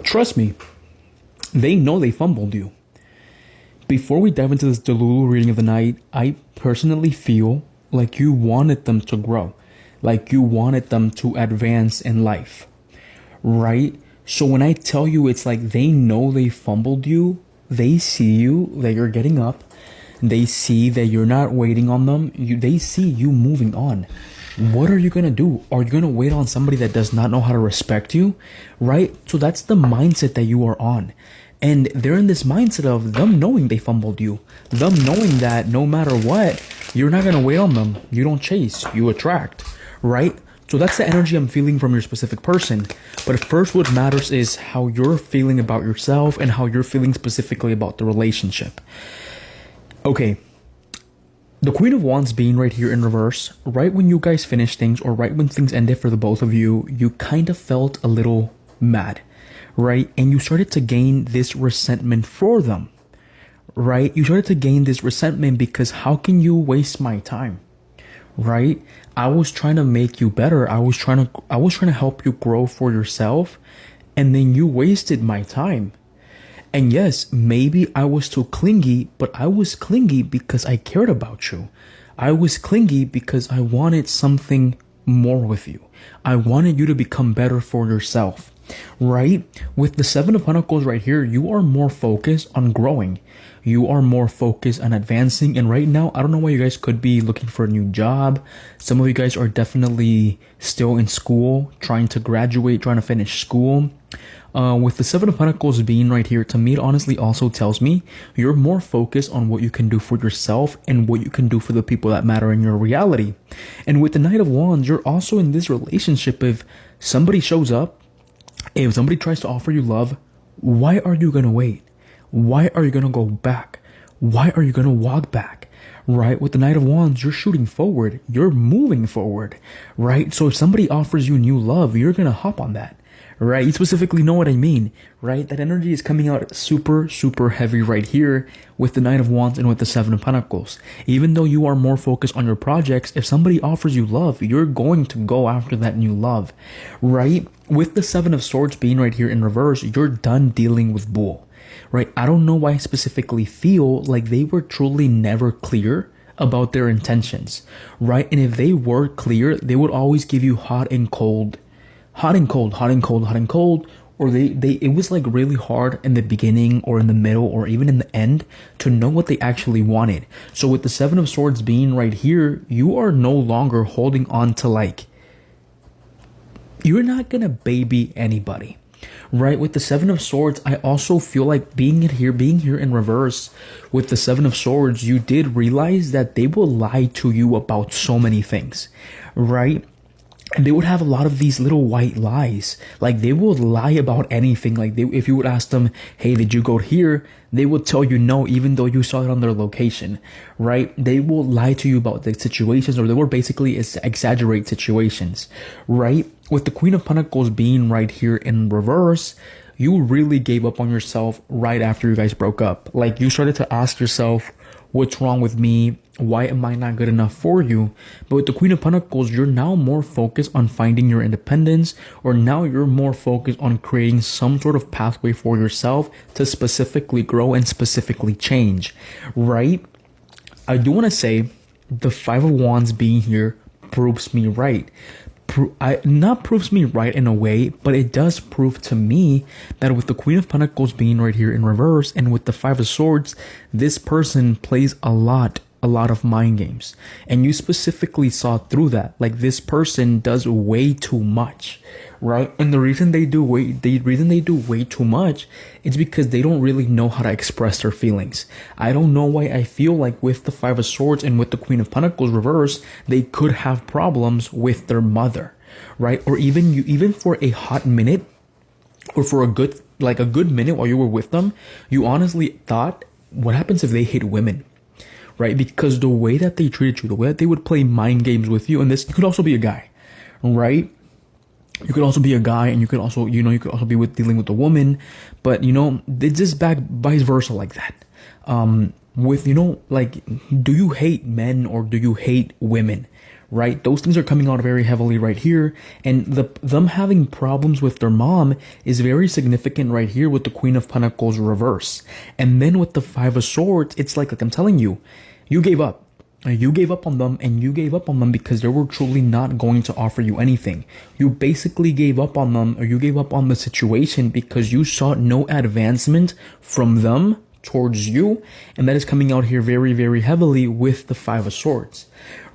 Trust me, they know they fumbled you. Before we dive into this Delulu reading of the night, I personally feel like you wanted them to grow, like you wanted them to advance in life, right? So when I tell you, it's like they know they fumbled you, they see you, that you're getting up, they see that you're not waiting on them, they see you moving on. What are you going to do? Are you going to wait on somebody that does not know how to respect you, right? So that's the mindset that you are on. And they're in this mindset of them knowing they fumbled you, them knowing that no matter what, you're not going to wait on them. You don't chase, you attract, right? So that's the energy I'm feeling from your specific person. But first, what matters is how you're feeling about yourself and how you're feeling specifically about the relationship. Okay. The Queen of Wands being right here in reverse, right when you guys finished things or right when things ended for the both of you, you kind of felt a little mad, right? And you started to gain this resentment for them, right? You started to gain this resentment because how can you waste my time, right? I was trying to make you better. I was trying to help you grow for yourself, and then you wasted my time. And yes, maybe I was too clingy, but I was clingy because I cared about you. I was clingy because I wanted something more with you. I wanted you to become better for yourself, right? With the Seven of Pentacles right here, you are more focused on growing. You are more focused on advancing. And right now, I don't know why you guys could be looking for a new job. Some of you guys are definitely still in school, trying to graduate, trying to finish school. With the Seven of Pentacles being right here, to me, it honestly also tells me you're more focused on what you can do for yourself and what you can do for the people that matter in your reality. And with the Knight of Wands, you're also in this relationship. If somebody shows up, if somebody tries to offer you love, why are you going to wait? Why are you going to go back? Why are you going to walk back? Right? With the Knight of Wands, you're shooting forward. You're moving forward, right? So if somebody offers you new love, you're going to hop on that. Right? You specifically know what I mean, right? That energy is coming out super, super heavy right here with the Knight of Wands and with the Seven of Pentacles. Even though you are more focused on your projects, if somebody offers you love, you're going to go after that new love, right? With the Seven of Swords being right here in reverse, you're done dealing with bull, right? I don't know why I specifically feel like they were truly never clear about their intentions, right? And if they were clear, they would always give you hot and cold, or it was like really hard in the beginning or in the middle or even in the end to know what they actually wanted. So with the Seven of Swords being right here, you are no longer holding on to like, you're not gonna baby anybody, right? With the Seven of Swords, I also feel like being here in reverse with the Seven of Swords, you did realize that they will lie to you about so many things, right? And they would have a lot of these little white lies. Like they would lie about anything. Like if you would ask them, hey, did you go here? They would tell you no, even though you saw it on their location, right? They will lie to you about the situations, or they will basically exaggerate situations, right? With the Queen of Pentacles being right here in reverse, you really gave up on yourself right after you guys broke up. Like you started to ask yourself, what's wrong with me? Why am I not good enough for you? But with the Queen of Pentacles, you're now more focused on finding your independence, or now you're more focused on creating some sort of pathway for yourself to specifically grow and specifically change, right? I do want to say the Five of Wands being here proves me right. Not proves me right in a way, but it does prove to me that with the Queen of Pentacles being right here in reverse and with the Five of Swords, this person plays a lot of mind games, and you specifically saw through that. Like this person does way too much, right? And the reason they do way too much is because they don't really know how to express their feelings. I don't know why I feel like with the Five of Swords and with the Queen of Pentacles reverse, they could have problems with their mother, right? Or even for a hot minute, or for a good minute while you were with them, you honestly thought, what happens if they hate women? Right? Because the way that they treated you, the way that they would play mind games with you, and this, you could also be a guy, right? You could also be a guy, and you could also be dealing with a woman, but it's just vice versa like that. With, like, do you hate men or do you hate women? right? Those things are coming out very heavily right here. And them having problems with their mom is very significant right here with the Queen of Pentacles reverse. And then with the Five of Swords, it's like I'm telling you, you gave up. You gave up on them, and you gave up on them because they were truly not going to offer you anything. You basically gave up on them, or you gave up on the situation because you saw no advancement from them towards you, and that is coming out here very, very heavily with the Five of Swords,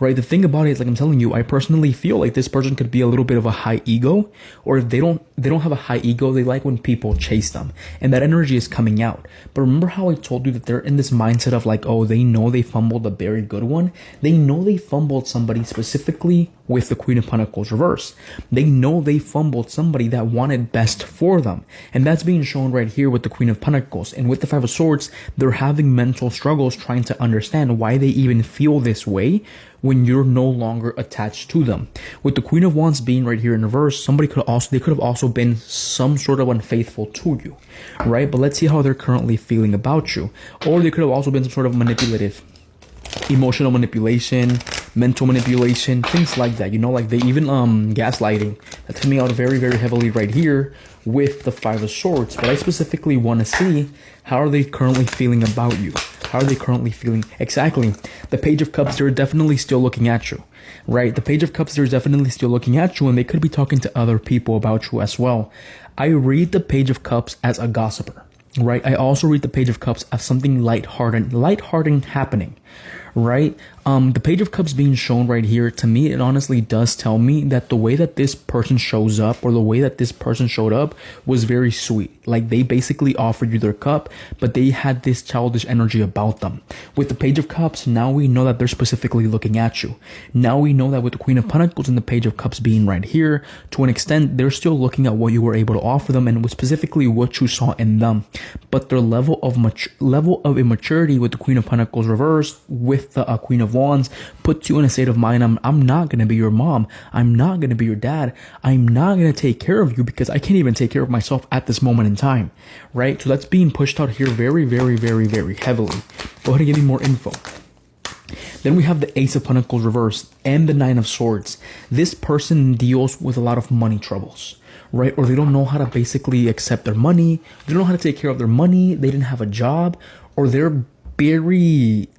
right? The thing about it is, like I'm telling you, I personally feel like this person could be a little bit of a high ego, or if they don't have a high ego, they like when people chase them, and that energy is coming out. But remember how I told you that they're in this mindset of like, oh, they know they fumbled a very good one. They know they fumbled somebody specifically with the Queen of Pentacles reverse. They know they fumbled somebody that wanted best for them, and that's being shown right here with the Queen of Pentacles. And with the Five of Swords, they're having mental struggles trying to understand why they even feel this way when you're no longer attached to them. With the Queen of Wands being right here in reverse, they could have also been some sort of unfaithful to you, right? But let's see how they're currently feeling about you. Or they could have also been some sort of manipulative, emotional manipulation, mental manipulation, things like that, like they even gaslighting. That's coming out very, very heavily right here with the Five of Swords. But I specifically want to see, how are they currently feeling about you? How are they currently feeling? Exactly. The Page of Cups, they're definitely still looking at you, right? The Page of Cups, they're definitely still looking at you, and they could be talking to other people about you as well. I read the Page of Cups as a gossiper, right? I also read the Page of Cups as something lighthearted happening, right? The Page of Cups being shown right here, to me, it honestly does tell me that the way that this person shows up, or the way that this person showed up, was very sweet. Like, they basically offered you their cup, but they had this childish energy about them. With the Page of Cups, now we know that they're specifically looking at you. Now we know that with the Queen of Pentacles and the Page of Cups being right here, to an extent, they're still looking at what you were able to offer them, and specifically what you saw in them. But their level of immaturity with the Queen of Pentacles reversed with the Queen of Wands puts you in a state of mind, I'm not going to be your mom. I'm not going to be your dad. I'm not going to take care of you because I can't even take care of myself at this moment in time, right? So that's being pushed out here very, very, very, very heavily. Go ahead and give me more info. Then we have the Ace of Pentacles reversed and the Nine of Swords. This person deals with a lot of money troubles, right? Or they don't know how to basically accept their money. They don't know how to take care of their money. They didn't have a job, or they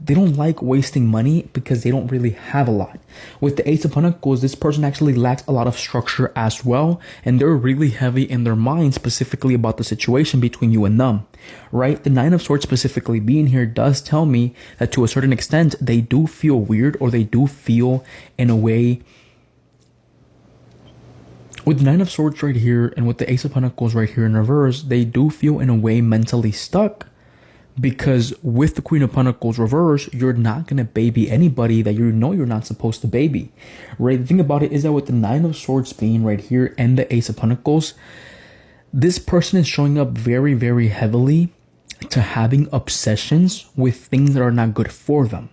don't like wasting money because they don't really have a lot. With the Ace of Pentacles, this person actually lacks a lot of structure as well, and they're really heavy in their mind specifically about the situation between you and them, right? The Nine of Swords specifically being here does tell me that to a certain extent, they do feel weird, or they do feel in a way. With the Nine of Swords right here and with the Ace of Pentacles right here in reverse, they do feel in a way mentally stuck. Because with the Queen of Pentacles reverse, you're not going to baby anybody that you know you're not supposed to baby, right? The thing about it is that with the Nine of Swords being right here and the Ace of Pentacles, this person is showing up very, very heavily to having obsessions with things that are not good for them,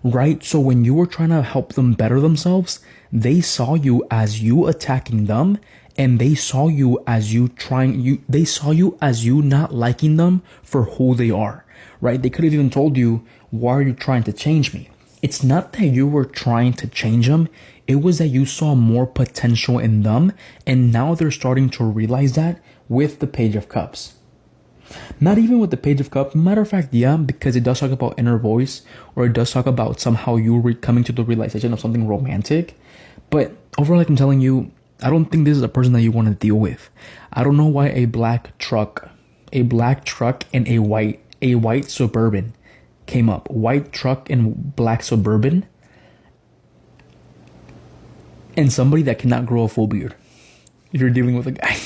right? So when you were trying to help them better themselves, they saw you as you attacking them, and they saw you as they saw you as you not liking them for who they are, right? They could have even told you, why are you trying to change me? It's not that you were trying to change them. It was that you saw more potential in them, and now they're starting to realize that with the Page of Cups. Not even with the Page of Cups. Matter of fact, yeah, because it does talk about inner voice, or it does talk about somehow you coming to the realization of something romantic. But overall, like I'm telling you, I don't think this is a person that you want to deal with. I don't know why a black truck and a white Suburban came up. White truck and black Suburban, and somebody that cannot grow a full beard. If you're dealing with a guy.